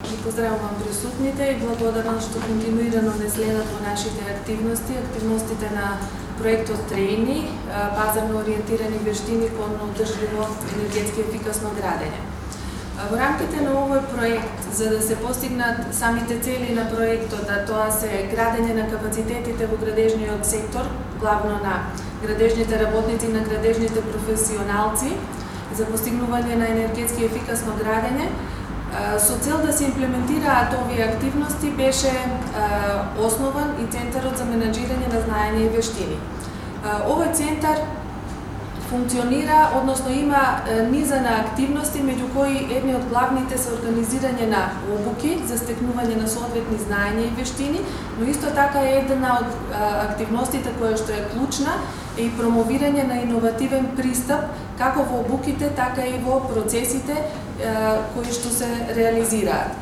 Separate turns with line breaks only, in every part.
ги поздравувам присутните и благодарам што континуирано не следат во нашите активностите на проектот Трени, пазарно ориентирани вештини кон одржливо енергетски ефикасно градење. Во рамките на овој проект, за да се постигнат самите цели на проектот, а тоа се градење на капацитетите во градежниот сектор, главно на градежните работници, на градежните професионалци, за постигнување на енергетски ефикасно градење, со цел да се имплементираат овие активности беше основан и Центарот за менаџирање на знаење и вештини. Овој центар функционира, односно има низа на активности, меѓу кои едни од главните се организирање на обуки за стекнување на соодветни знаења и вештини, но исто така е една од активностите која што е клучна и промовирање на иновативен пристап како во обуките, така и во процесите кои што се реализираат.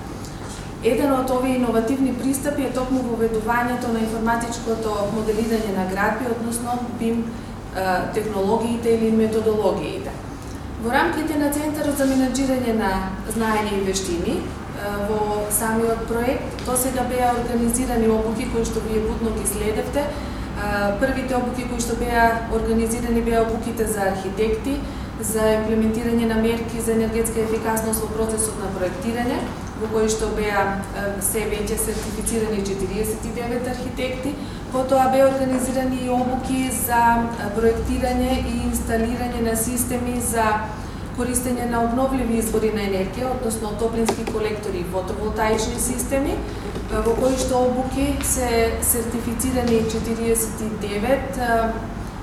Еден од овие иновативни пристапи е токму воведувањето на информатичкото моделирање на градби, односно BIM технологиите или методологиите. Во рамките на Центарот за менаџирање на знаење и вештини, во самиот проект, досега беа организирани обуки кои што вие будно ги следевте. Првите обуки кои што беа организирани беа обуките за архитекти, за имплементирање на мерки за енергетска ефикасност во процесот на проектирање, во кои што беа се веќе сертифицирани 49 архитекти. Потоа беа организирани и обуки за проектирање и инсталирање на системи за користење на обновливи извори на енергија, односно топлински колектори и фотоволтаични системи, во кои што обуки се сертифицирани 49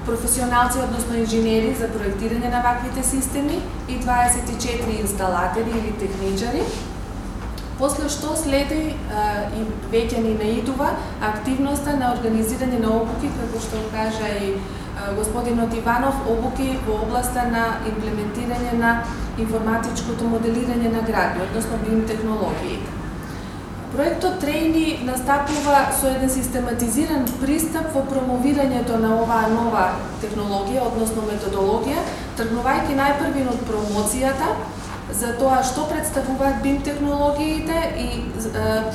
професионалци, односно инженери за проектирање на ваквите системи и 24 инсталатори или техничари. После што следи и веќе ни наидува активноста на организирање на обуки, како што кажа и господинот Иванов, обуки во областа на имплементирање на информатичкото моделирање на градби, односно BIM технологиите. Проектот Трени настапува со еден систематизиран пристап во промовирањето на оваа нова технологија, односно методологија, тргнувајќи најпрви од промоцијата за тоа што представуваат BIM технологиите и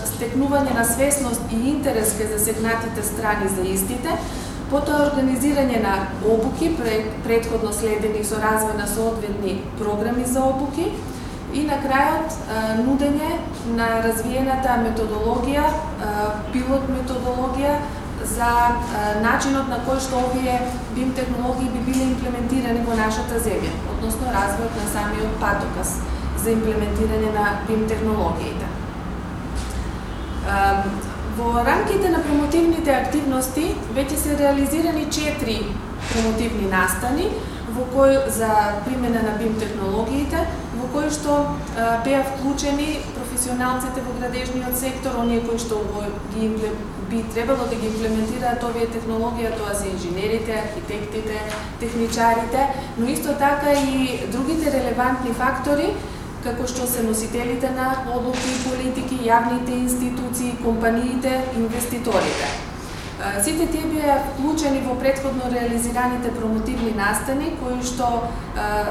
стекнување на свесност и интерес кај засегнатите страни за истите, потоа организирање на обуки, претходно следени со развој на соодветни програми за обуки и на крајот нудење на развиената методологија, пилот методологија за начинот на кој што овие BIM технологии би биле имплементирани во нашата земја, односно развојот на самиот патоказ за имплементирање на BIM технологиите. Во рамките на промотивните активности веќе се реализирани 4 промотивни настани во кои за примена на BIM технологиите, во кои што беа вклучени професионалците во градежниот сектор, оние кои што би требало да ги имплементираат овие технологија, тоа се инженерите, архитектите, техничарите, но исто така и другите релевантни фактори, како што се носителите на одлуки и политики, јавните институции, компаниите, инвеститорите. Сите тие беа вклучени во претходно реализираните промотивни настани, кои што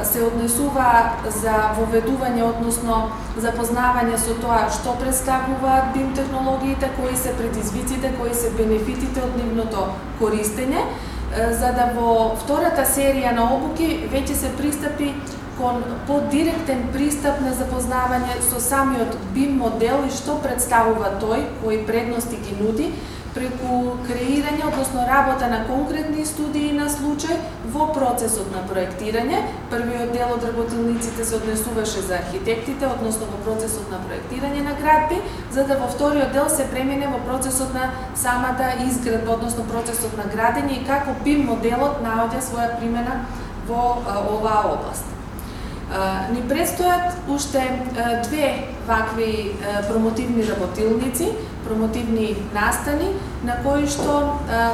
се однесува за воведување, односно запознавање со тоа што представуваат BIM технологиите, кои се предизвиците, кои се бенефитите од нивното користење, за да во втората серија на обуки веќе се пристапи кон подиректен пристап на запознавање со самиот BIM модел и што представува тој, кои предности ги нуди, преку креирање, односно работа на конкретни студии на случај во процесот на проектирање. Првиот дел од работилниците се однесуваше за архитектите, односно во процесот на проектирање на градби, за да во вториот дел се премине во процесот на самата изградба, односно процесот на градење и како BIM моделот наоѓа своја примена во оваа област. Ни предстојат уште 2 вакви промотивни работилници, промотивни настани, на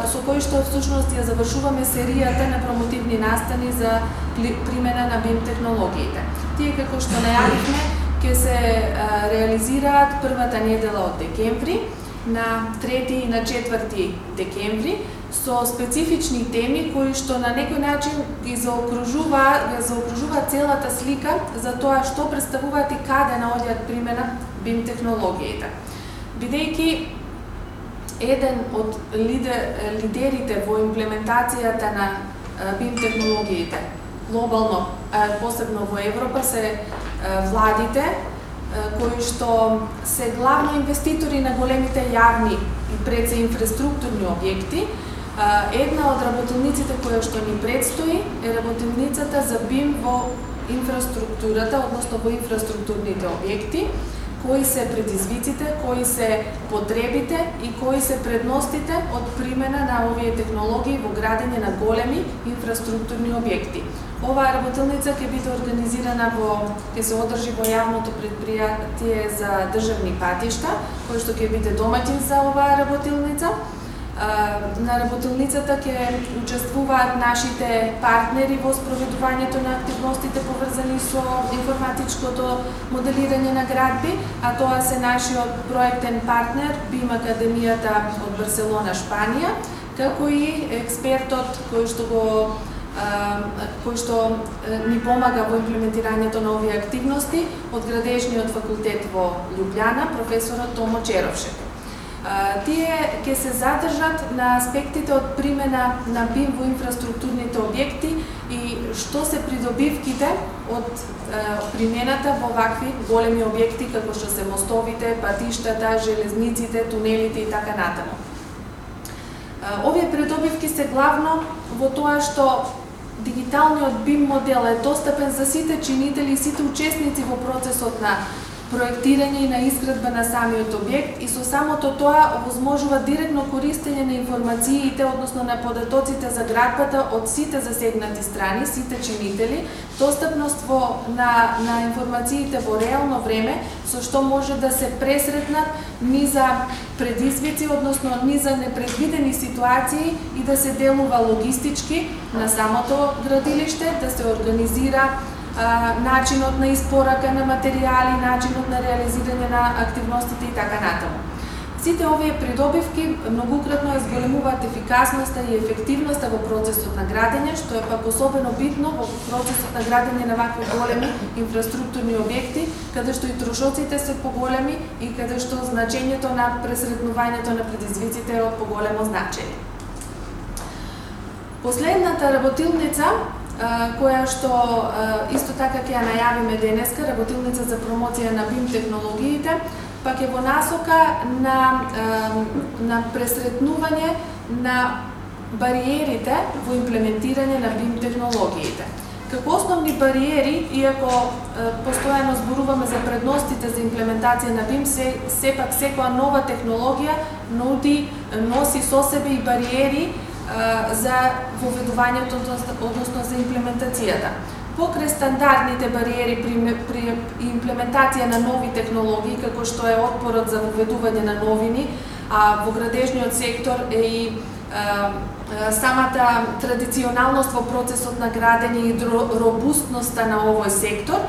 со кои што всушност ја завршуваме серијата на промотивни настани за примена на BIM технологиите. Тие, како што најавивме, ќе се реализираат првата недела од декември, на 3 и на 4 декември, со специфични теми кои што на некој начин ги заокружува целата слика за тоа што представуваат и каде наоѓаат примена BIM технологиите. Бидејќи еден од лидерите во имплементацијата на BIM технологиите глобално, посебно во Европа, се владите кои што се главно инвеститори на големите јавни и пред се инфраструктурни објекти. Една од работилниците која што ни предстои е работилницата за BIM во инфраструктурата, односно во инфраструктурните објекти, кои се предизвиците, кои се потребите и кои се предностите од примена на овие технологии во градење на големи инфраструктурни објекти. Оваа работилница ќе биде организирана ќе се одржи во јавното предпријатие за државни патишта, кој што ќе биде домаќин за оваа работилница. На работилницата ќе учествуваат нашите партнери во спроведувањето на активностите поврзани со информатичкото моделирање на градби, а тоа се нашиот проектен партнер BIM Академијата од Барселона, Шпанија, како и експертот кој што ни помага во имплементирањето на овие активности од Градежниот факултет во Љубљана, професорот Томо Черовшек. Тие ќе се задржат на аспектите од примена на BIM во инфраструктурните објекти и што се придобивките од примената во вакви големи објекти како што се мостовите, патиштата, железниците, тунелите и така натаму. Овие придобивки се главно во тоа што дигиталниот BIM модел е достапен за сите чинители и сите учесници во процесот на проектирање и на изградба на самиот објект и со самото тоа овозможува директно користење на информациите, односно на податоците за градбата од сите засегнати страни, сите чинители, достапност на информациите во реално време, со што може да се пресретнат ни за предизвици, односно ни за непредвидени ситуации и да се делува логистички на самото градилиште, да се организира начинот на испорака на материјали, начинот на реализирање на активностите и така натаму. Сите овие придобивки многократно ја зголемуваат ефикасноста и ефективноста во процесот на градење, што е пак особено битно во процесот на градење на вакви големи инфраструктурни објекти, каде што и трошоците се поголеми и каде што значењето на пресретнувањето на предизвиците е од поголемо значење. Последната работилница која што исто така ќе ја најавиме денеска, работилница за промоција на BIM технологиите, пак е во насока на пресретнување на бариерите во имплементирање на BIM технологиите. Како основни бариери, иако постојано зборуваме за предностите за имплементација на BIM, сепак секоја нова технологија носи со себе и бариери за воведувањето, односно за имплементацијата. Покрај стандардните бариери при имплементација на нови технологии, како што е отпорот за воведување на новини, а во градежниот сектор е и самата традиционалност во процесот на градење и робустноста на овој сектор,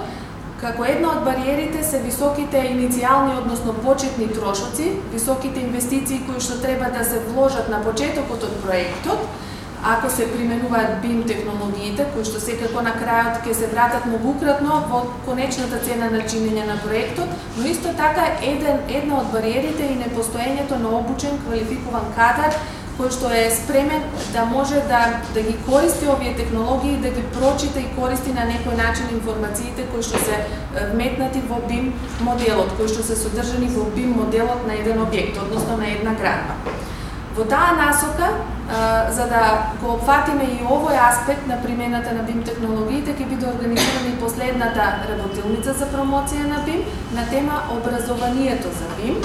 како една од бариерите се високите иницијални, односно почетни трошоци, високите инвестиции кои што треба да се вложат на почетокот од проектот, ако се применуваат BIM технологиите, кои што секако на крајот ќе се вратат многократно во конечната цена на чинење на проектот, но исто така една од бариерите е и непостоењето на обучен, квалификуван кадар, кој што е спремен да може да ги користи овие технологии, да ги прочита и користи на некој начин информациите кои што се вметнати во BIM моделот, кои што се содржани во BIM моделот на еден објект, односно на една градба. Во таа насока, за да го опфатиме и овој аспект на примената на BIM технологиите, ќе биде организирана и последната работилница за промоција на BIM на тема образованието за BIM,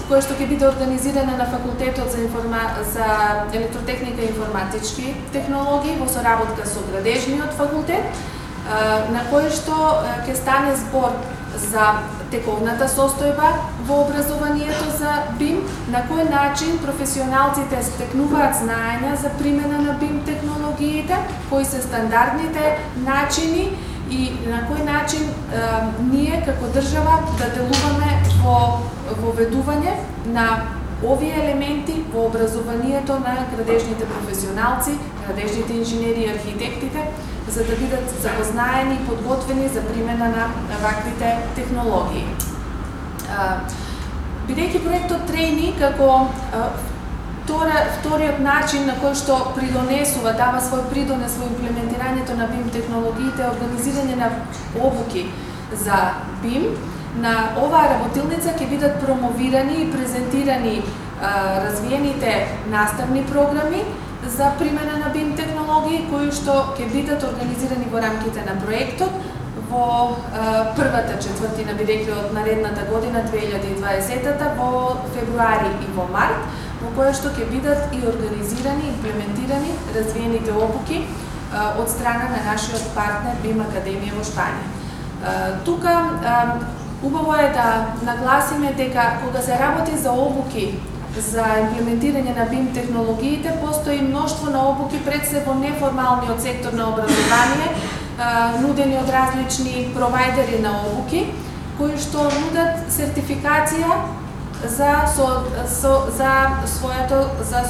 која што ќе биде организирана на факултетот за електротехника и информатички технологии во соработка со Градежниот факултет, на кој што ќе стане збор за тековната состојба во образованието за BIM, на кој начин професионалците стекнуваат знаења за примена на BIM технологиите, кои се стандардните начини и на кој начин ние како држава да делуваме во воведување на овие елементи во образованието на градежните професионалци, градежните инженери и архитектите, за да бидат запознаени и подготвени за примена на ваквите технологии. Бидејќи проектот Трени како вториот начин на кој што придонесува, дава свој придонес во имплементирањето на BIM технологиите, организирање на обуки за BIM, на оваа работилница ќе бидат промовирани и презентирани развиените наставни програми за примена на BIM технологии, кои што ќе бидат организирани во рамките на проектот во првата четвртина, бидејќи од наредната година 2020 во февруари и во март, во која што ќе бидат и организирани, имплементирани развиените обуки од страна на нашиот партнер BIM Академија во Шпанија. Тука убаво е да нагласиме дека кога се работи за обуки за имплементирање на BIM технологиите, постои мноштво на обуки пред се во неформалниот сектор на образование, нудени од различни провајдери на обуки, кои што нудат сертификација за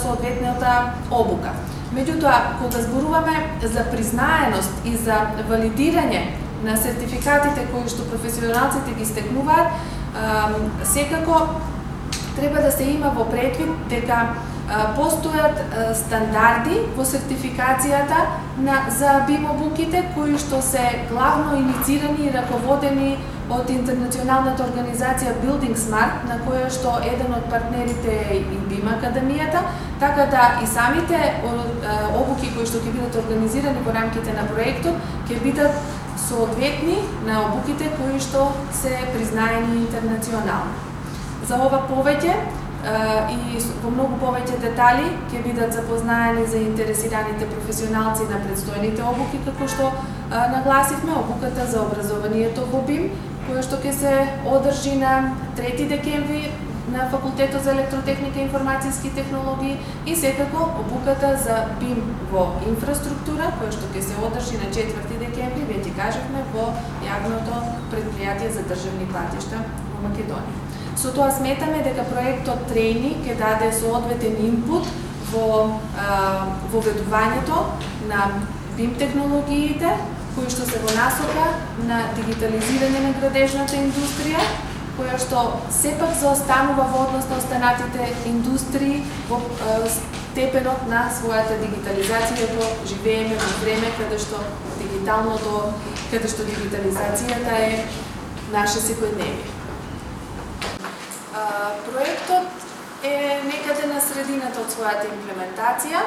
соодветната обука. Меѓутоа, кога зборуваме за признаеност и за валидирање на сертификатите кои што професионалците ги стекнуваат, секако треба да се има во предвид дека постојат стандарди во сертификацијата за BIM обуките, кои што се главно иницирани и раководени од интернационалната организација Building Smart, на која што еден од партнерите е и BIM Академијата, така да и самите обуки кои што ќе бидат организирани во рамките на проектот ќе бидат соодветни на обуките кои што се признаени интернационално. За ова повеќе и во многу повеќе детали ќе бидат запознаени заинтересираните професионалци на предстојните обуки, како што нагласивме, обуката за образованието во BIM, која што ќе се одржи на 3 декември на Факултетот за електротехника и информацијски технологии и секако обуката за BIM во инфраструктура, која што ќе се одржи на 4 декември, веќе кажавме, во јавното предпријатие за државни патишта во Македонија. Со тоа сметаме дека проектот Трени ќе даде соодветен инпут во ведувањето на BIM технологиите, кои што се во насока на дигитализирање на градежната индустрија, која што сепак заостанува во однос на останатите индустрии во степенот на својата дигитализација, во живееме во време каде што дигитализацијата е наше секојдневие. Проектот е некаде на средината од својата имплементација,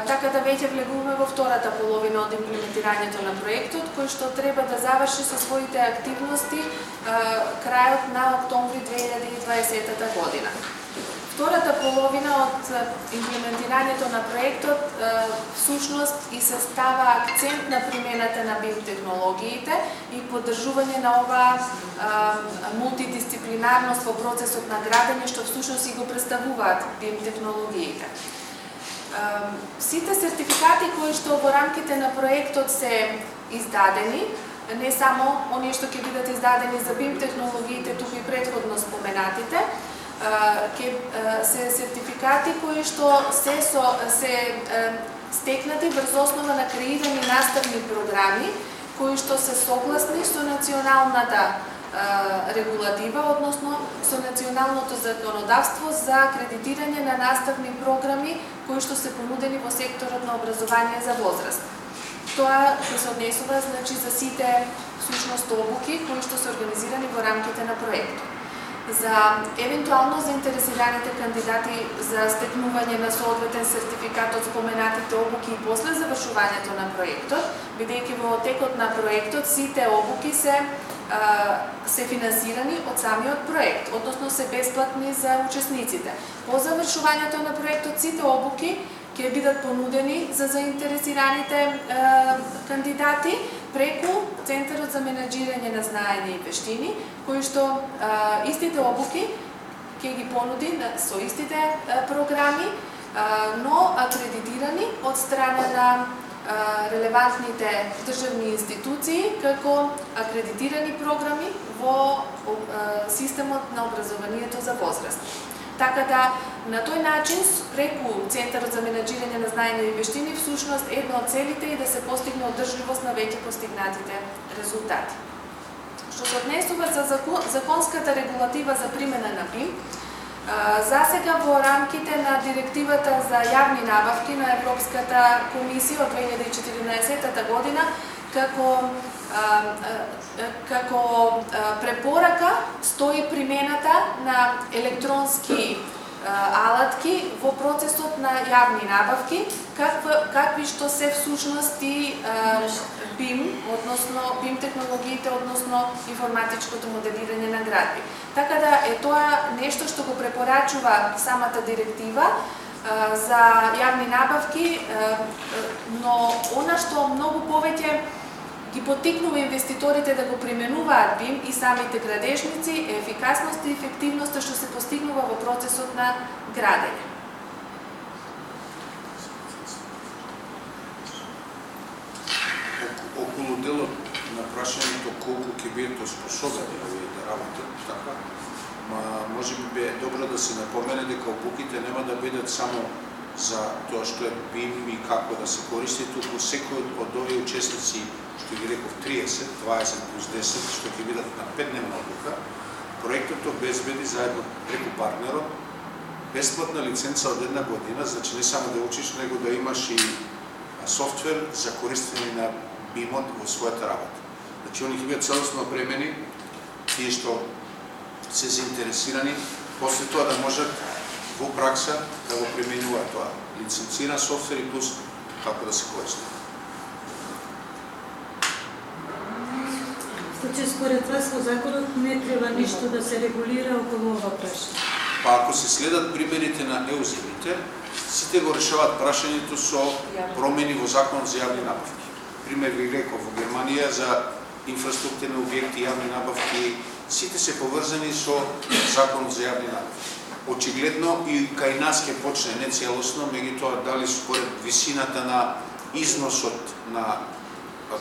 така да веќе влегуваме во втората половина од имплементирањето на проектот, кој што треба да заврши со своите активности крајот на октомври 2020 година. Втората половина од имплементирањето на проектот всушност и се става акцент на примената на BIM технологиите и поддржување на оваа мултидисциплинарност во процесот на градење, што всушност и го представуваат BIM технологиите. Сите сертификати кои што во рамките на проектот се издадени, не само оние што ќе бидат издадени за BIM технологиите, туку и претходно споменатите, се сертификати кои што се стекнати врз основа на креирани наставни програми, кои што се согласни со националната регулатива, односно со националното законодавство за акредитирање на наставни програми кои што се понудени во секторот на образование за возраст. Тоа се однесува за сите всушност обуки кои што се организирани во рамките на проектот. За евентуално заинтересираните кандидати за стекнување на соодветен сертификат од споменатите обуки и после завршувањето на проектот, бидејќи во текот на проектот сите обуки се финансирани од самиот проект, односно се бесплатни за учесниците. По завршувањето на проектот сите обуки ќе бидат понудени за заинтересираните кандидати преку Центарот за менаџирање на знаење и вештини, кои што истите обуки ќе ги понуди со истите програми, но акредитирани од страна на релевантните државни институции како акредитирани програми во системот на образованието за возраст. Така да, на тој начин, преку Центарот за менаџирање на знаење и вештини, всушност една од целите е да се постигне одржливост на веќе постигнатите резултати. Што се однесува за законската регулатива за примена на БИМ, засега во рамките на директивата за јавни набавки на Европската комисија од 2014 година, како препорака стои примената на електронски алатки во процесот на јавни набавки, какви што се всушност и БИМ, односно БИМ технологиите, односно информатичкото моделирање на градби. Така да е тоа нешто што го препорачува самата директива за јавни набавки, но она што многу повеќе ги поттикнува инвеститорите да го применуваат БИМ и самите градежници е ефикасност и ефективноста што се постигнува во процесот на градење.
Околу делот на прашањето колку ќе бидат способени да работат така, може би е добро да се напомене дека обуките нема да бидат само за тоа што е БИМ и како да се користи, туку секој од овие учесници, што ги реков 30, 20 плюс 10, што ќе бидат на 5-дневна обука, проектот обезбеди заедно преку партнерот бесплатна лиценца од 1 година, значи не само да учиш, него да имаш и софтвер за користење на БИМот во својата работа. Значи, они ќе бидат целосно опремени, тие што се заинтересирани, после тоа да можат во пракса да го применуваат тоа. Лиценциран софтвер и плюс како да се користи.
Значи, според вас во законот не треба ништо да се регулира околу ова прашање?
Па ако се следат примерите на ЕУ земите, сите го решаваат прашањето со промени во законот за јавни набавки. Пример ви реков, во Германија за инфраструктурни објекти, јавни набавки, сите се поврзани со законот за јавни набавки. Очигледно и кај нас ќе почне не целосно, меѓутоа дали според висината на износот на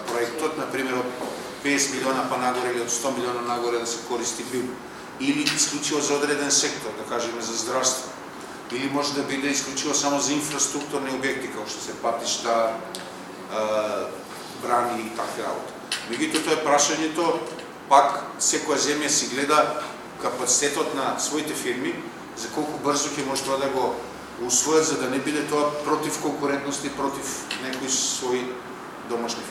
проектот, например од 50 милиона па нагоре или од 100 милиона нагоре да се користи БИМ, или исклучиво за одреден сектор, да кажеме за здравство, или може да биде исклучиво само за инфраструктурни објекти, како што се патишта, брани и такви работи. Меѓутоа тоа е прашањето, пак секоја земја си гледа капацитетот на своите фирми, за колку брзо ќе може тоа да го усвојат, за да не биде тоа против конкурентност и против некои своји домашни фирми.